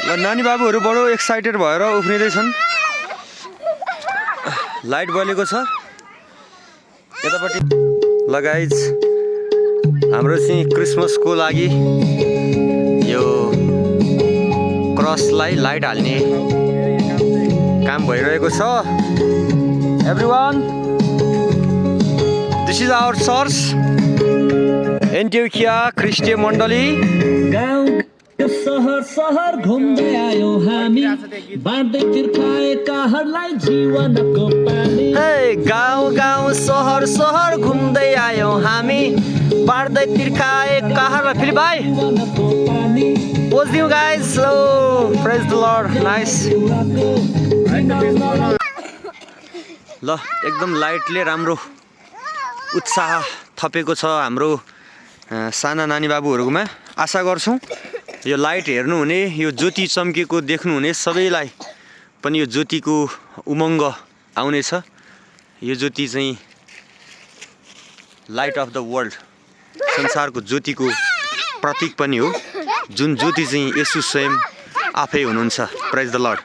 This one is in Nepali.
ल नानी बाबुहरू बडो एक्साइटेड भएर उफ्रिँदैछन्। लाइट बलेको छ यतापट्टि। ल गाइज हाम्रो चाहिँ क्रिसमसको लागि यो क्रसलाई लाइट हाल्ने काम भइरहेको छ। Everyone, this is our church Antiochia Christian मण्डली। शहर शहर घुम्दै आयो हामी, बाँड्दै तिर्खाएकाहरूलाई जीवनको पानी। गाउँ गाउँ सहर सहर घुम्दै आयो हामी, बाँड्दै तिर्खाएकाहरूलाई। फेरि भाइ पोज दिउँ guys. So praise the lord. Nice. ल एकदम लाइटले राम्रो उत्साह थपेको छ हाम्रो साना नानी बाबुहरूमा। आशा गर्छौँ यो लाइट हेर्नुहुने, यो ज्योति चम्केको देख्नुहुने सबैलाई पनि यो ज्योतिको उमङ्ग आउनेछ। यो ज्योति चाहिँ लाइट अफ द वर्ल्ड, संसारको ज्योतिको प्रतीक पनि हो, जुन ज्योति चाहिँ येशू स्वयं आफै हुनुहुन्छ। प्रेज द लर्ड।